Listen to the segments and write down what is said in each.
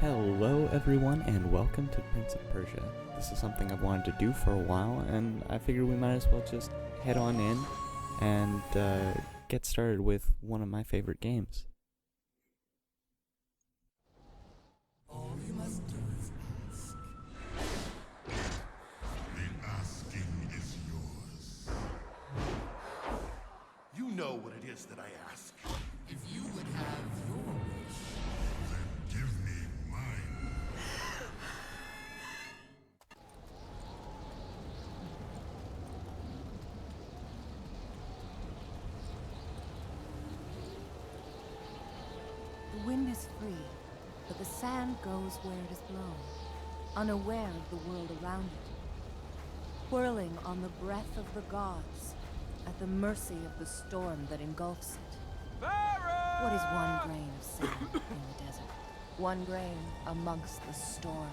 Hello everyone and welcome to Prince of Persia. This is something I've wanted to do for a while and I figured we might as well just head on in and get started with one of my favorite games. All you must do is ask. The asking is yours. You know what it is that I ask. If you would have your wish, Then give me mine. The wind is free, but the sand goes where it is blown, unaware of the world around it, whirling on the breath of the gods, at the mercy of the storm that engulfs it. What is one grain of sand in the desert? One grain amongst the storm.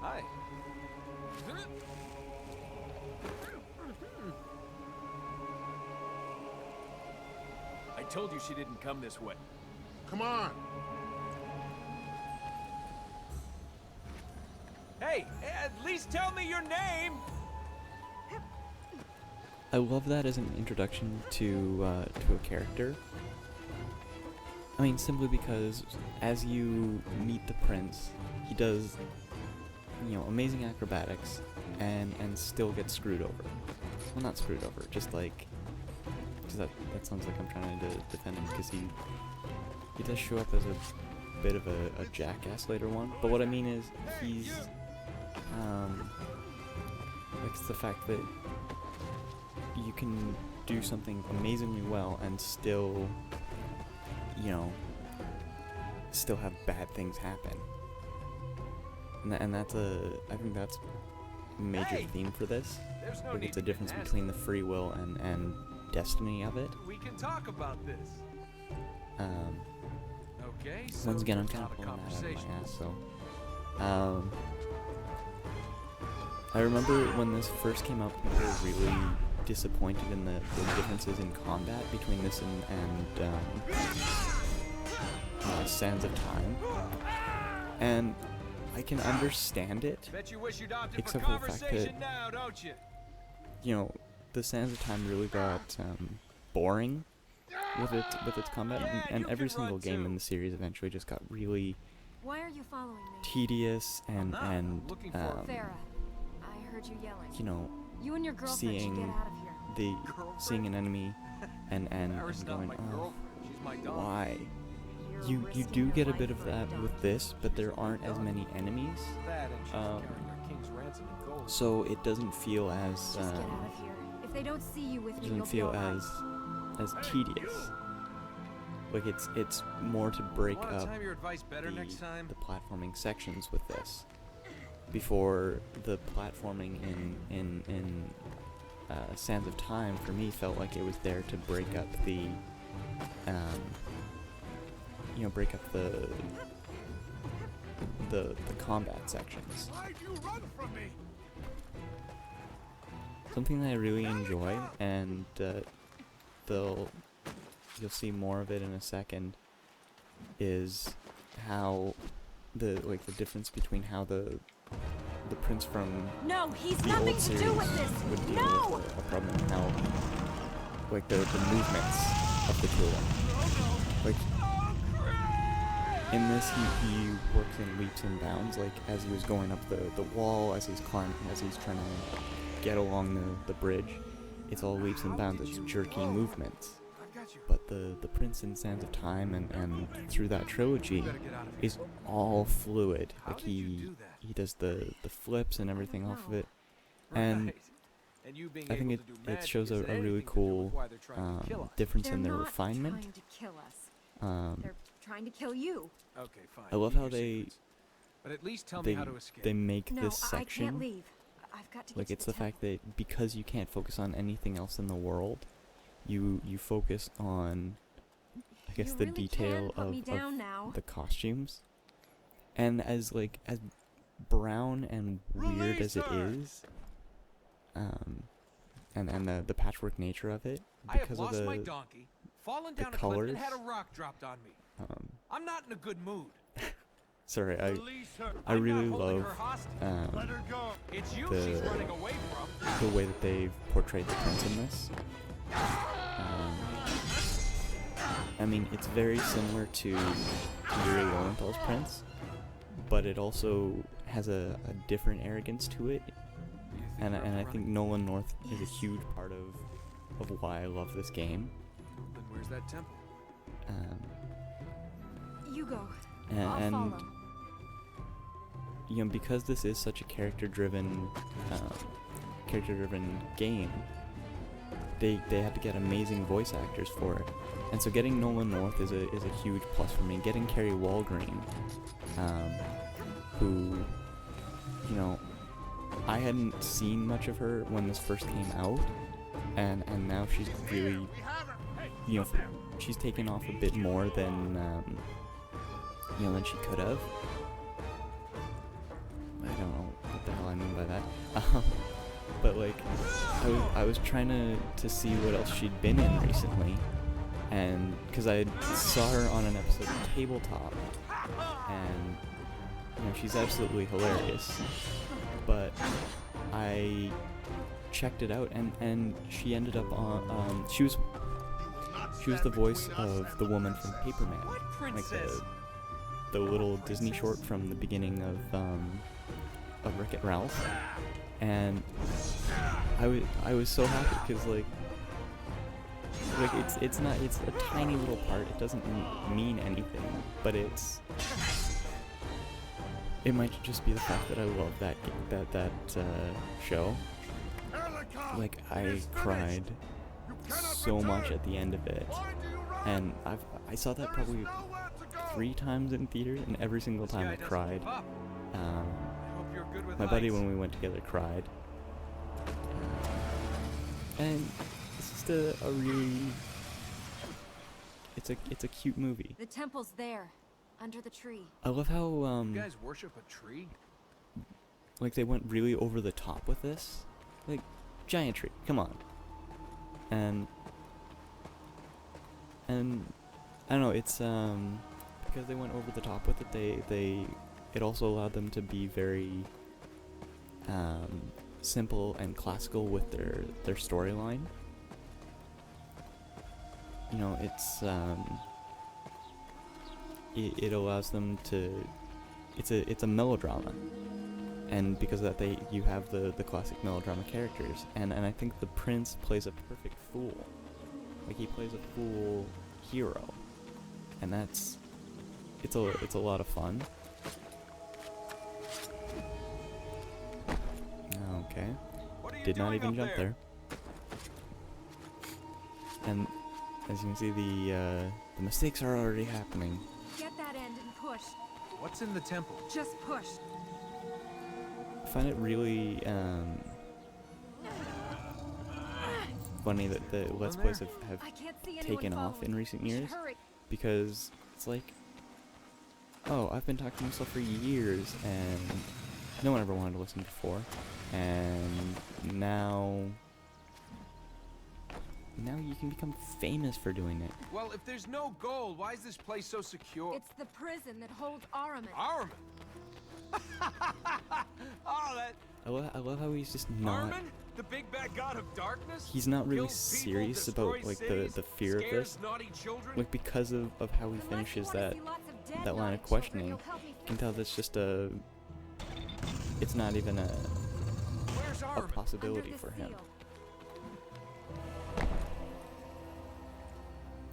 Hi. I told you she didn't come this way. Come on. Hey, at least tell me your name! I love that as an introduction to a character. I mean, simply because as you meet the prince, he does, amazing acrobatics and still gets screwed over. Well, not screwed over, just like, cause that sounds like I'm trying to defend him because he does show up as a bit of a jackass later on. But what I mean is he's like it's the fact that you can do something amazingly well and still, still have bad things happen. And that's I think that's a major theme for this. There's no Like need it's a to get difference nasty. between the free will and destiny of it. We can talk about this. Okay, so Once again, I'm there's kind not of a pulling that out of conversation. my ass, so. I remember when this first came out, people were really disappointed in the differences in combat between this and Sands of Time. And I can understand it, Bet you wish you'd opted except for for the fact conversation that, now, don't you? The Sands of Time really got boring with its combat, Yeah, and you every can single run game too. in the series eventually just got really Why are you following me? tedious and looking for Farah, I heard you yelling. You and your girlfriend seeing should get out of here. seeing an enemy and Farrah's not going, my oh, girlfriend. She's my dog. why? You're You risking do your get a life bit of for a that dog. with this, but there aren't as many enemies, That and she's Um, carrying our king's ransom in gold. so it doesn't feel as Just get out of here. If they don't see you with me, doesn't you'll feel be all right. as tedious. Like it's more to break Wanna up time your advice better next time? the platforming sections with this. Before, the platforming in Sands of Time for me felt like it was there to break up the the combat sections. Why'd you run from me? Something that I really enjoy, and you'll see more of it in a second, is how the difference between how the prince from No, he's the nothing old to series do with this. would deal No! with a problem, and how the movements of the two of them. Like in this, he works in leaps and bounds. Like as he was going up the wall, as he's trying to get along the bridge, it's all leaps and bounds. It's jerky movements. But the Prince in Sands of Time and through that trilogy is all fluid. Like he does the flips and everything off of it, and I think it shows a really cool difference They're in their not refinement. trying to kill us. They're trying to kill you. Okay, fine. I love keep how your secrets. But at least tell me how to escape. they make No, this I can't section leave. I've got to get like to it's the fact that because you can't focus on anything else in the world, you focus on, I guess, You the really detail can put me of down now. the costumes. And as brown and weird as it is, and the patchwork nature of it, I have because of lost my the donkey, fallen the down a cliff, colors. and had a rock dropped on me. I'm not in a good mood. Sorry, Release her. I I'm really not holding love her hostage. Let her go. It's you the- she's running away from. the way that they've portrayed the prince in this. I mean, it's very similar to Yuri Lorenthal's Prince, but it also has a different arrogance to it, and I think Nolan North is a huge part of why I love this game. Then where's that temple? You go. And, I'll and follow. you know, because this is such a character-driven game, they had to get amazing voice actors for it, and so getting Nolan North is a huge plus for me. Getting Carrie Walgreen, who, you know, I hadn't seen much of her when this first came out, and now she's really, you know, she's taken off a bit more than you know, than she could have. I don't know what the hell I mean by that. But like, I was trying to see what else she'd been in recently, and because I saw her on an episode of Tabletop, and you know, she's absolutely hilarious. But I checked it out, and she ended up on she was the voice of the woman from Paperman, What like princess? the little Disney short from the beginning of Wreck-It Ralph, and I was so happy because like it's a tiny little part. It doesn't mean anything, but it might just be the fact that I love that show. Like, I cried so much at the end of it, and I saw that probably 3 times in theaters, and every single time I cried. I hope you're good with My buddy, heights. when we went together, cried. And it's just a really, it's a cute movie. The temple's there, under the tree. I love how You guys worship a tree? like they went really over the top with this, like giant tree. Come on. And I don't know. It's because they went over the top with it. It also allowed them to be very simple and classical with their storyline. You know, it's it allows them to. It's a melodrama, and because of that, you have the classic melodrama characters, and I think the prince plays a perfect fool. Like, he plays a fool hero, and it's a lot of fun. Okay, What are you did not doing even up jump there. And as you can see, the mistakes are already happening. Get that end and push. What's in the temple? Just push. I find it really funny that the Let's Plays have I can't see anyone taken off following. in recent We should years, hurry. because it's like, oh, I've been talking to myself for years, and no one ever wanted to listen before, and now you can become famous for doing it. Well, if there's no gold, why is this place so secure? It's the prison that holds Araman. Armin! Oh, that... I love how he's just not. Armin? The big bad god of darkness? He's not really Kills people, serious about destroys like cities, the fear of scares this. naughty children? Like, because of how he Unless you finishes wanna that see lots of dead that line naughty of questioning, children, you'll help me you can tell fix that's just it's not even Where's a Armin? possibility Under the for him. seal.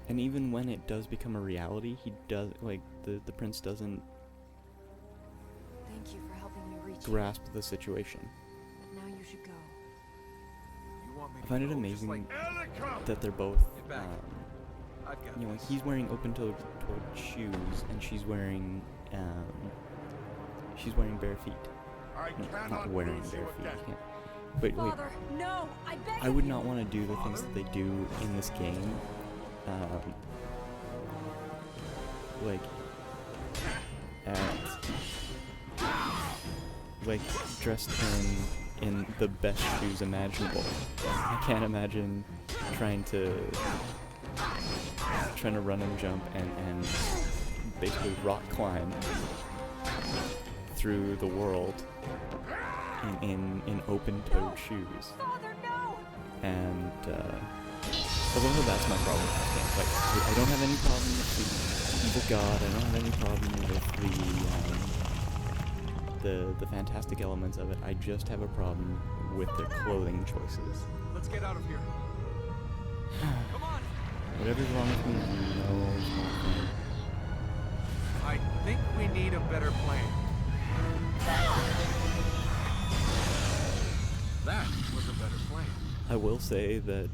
And even when it does become a reality, he does, like, the prince doesn't Thank you for helping me reach grasp the situation. But now you should go. You want me I to find it go just amazing like- that they're both Get back. um, I've got you know, this. he's wearing open-toed shoes, and she's wearing bare feet. I No, cannot not wearing lose bare you feet. again. Yeah. But wait, Father, no! I beg I of would you. not want to do the things that they do in this game. Like, like dressed in the best shoes imaginable. I can't imagine trying to run and jump and basically rock climb through the world in open-toed shoes. Father, no! And although that's my problem with this game. Like, I don't have any problem with the evil god. I don't have any problem with the fantastic elements of it. I just have a problem with their clothing choices. Let's get out of here. Come on! Whatever's wrong with me, no, it's not me. I think we need a better plan. That was a better plan. I will say that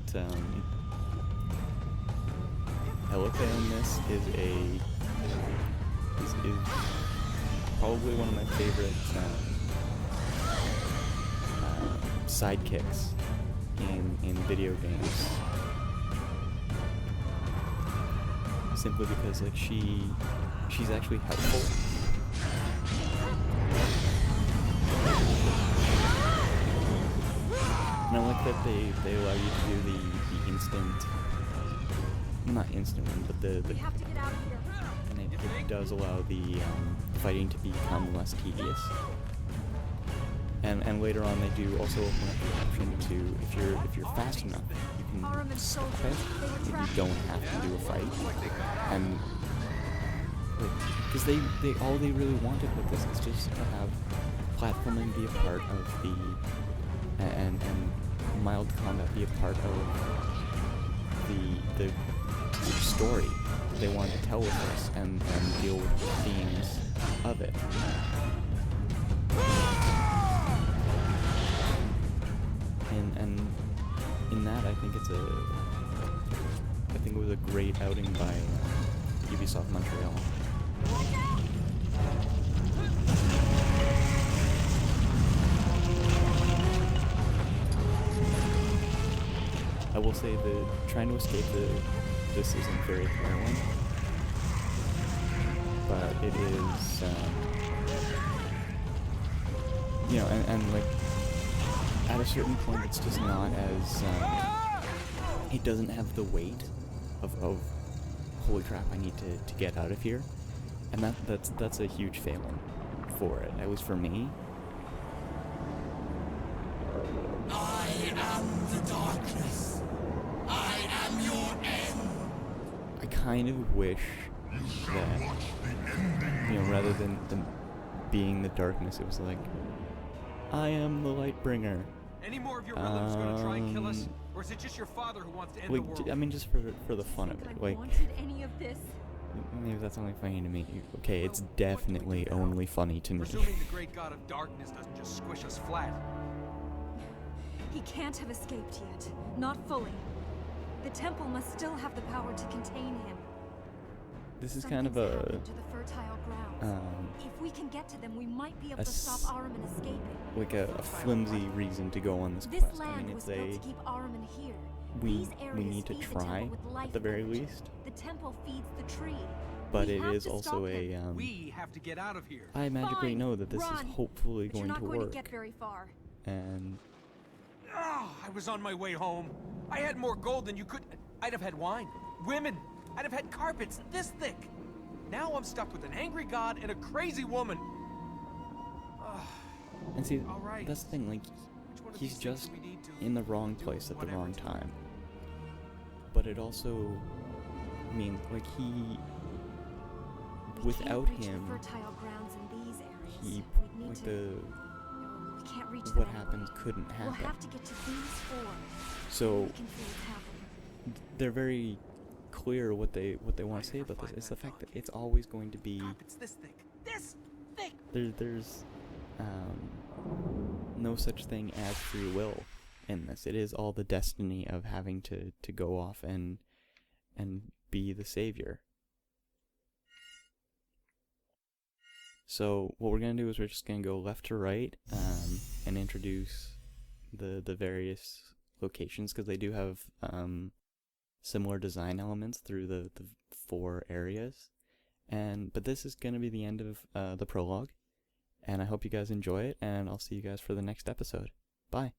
Elika in this is probably one of my favorite sidekicks in video games. Simply because like she's actually helpful. And I like that they allow you to do the instant, not instant one, but the We have to get out of here. and it does allow the fighting to become less tedious. And later on they do also open up the option to, if you're fast enough, you can Armament stop soldiers, it. they were You trapped. don't have to do a fight. And because they all they really wanted with this is just to have platforming be a part of the and mild combat be a part of the story they wanted to tell with this and deal with the themes of it. And in that, I think it was a great outing by Ubisoft Montreal. I will say that trying to escape this isn't very thrilling, but it is, you know, and like, at a certain point it's just not as, it doesn't have the weight of holy crap, I need to get out of here, and that's a huge failing for it, at least for me. I am the darkness. I am your end. I kind of wish that, you know, rather than being the darkness, it was like, I am the Lightbringer. Any more of your relatives gonna try and kill us? Or is it just your father who wants to end the Like, world? I mean, just for the fun of I it. Like, wanted any of this. maybe that's only funny to me. Okay, it's Well, what do we do definitely now? only funny to me. Presuming the great god of darkness doesn't just squish us flat. He can't have escaped yet. Not fully. The temple must still have the power to contain him. This is kind of Something's a happened to the fertile grounds. If we can get to them, we might be able to stop Ahriman escaping. like a flimsy reason to go on this This quest. I land mean, was it's built to a keep Ahriman here. we These areas need to feed the try temple with life at the very energy. least, The temple feeds the tree. but We it have is to also stop a him. We have to get out of here. I magically Fine, know that this run, is hopefully But you're going not to going work, to get very far. and Ah, I was on my way home. I had more gold than you could. I'd have had wine, women. I'd have had carpets this thick. Now I'm stuck with an angry god and a crazy woman. and see, All right. that's the thing. Like, Which one of he's these things just do we need to in the wrong do place at the whatever wrong to? time. But it also, I mean, like We without can't reach him, the fertile grounds in these areas. he, We'd need like to. the We can't reach what them happened anyway. couldn't We'll happen. have to get to these four. So We can see what's happening. they're very clear what they want to say about this. It's the fact that it's always going to be Carpets this thick. This thick. there's no such thing as free will in this. It is all the destiny of having to go off and be the savior. So what we're going to do is we're just going to go left to right and introduce the various locations, because they do have similar design elements through the 4 areas. But this is going to be the end of the prologue, and I hope you guys enjoy it, and I'll see you guys for the next episode. Bye.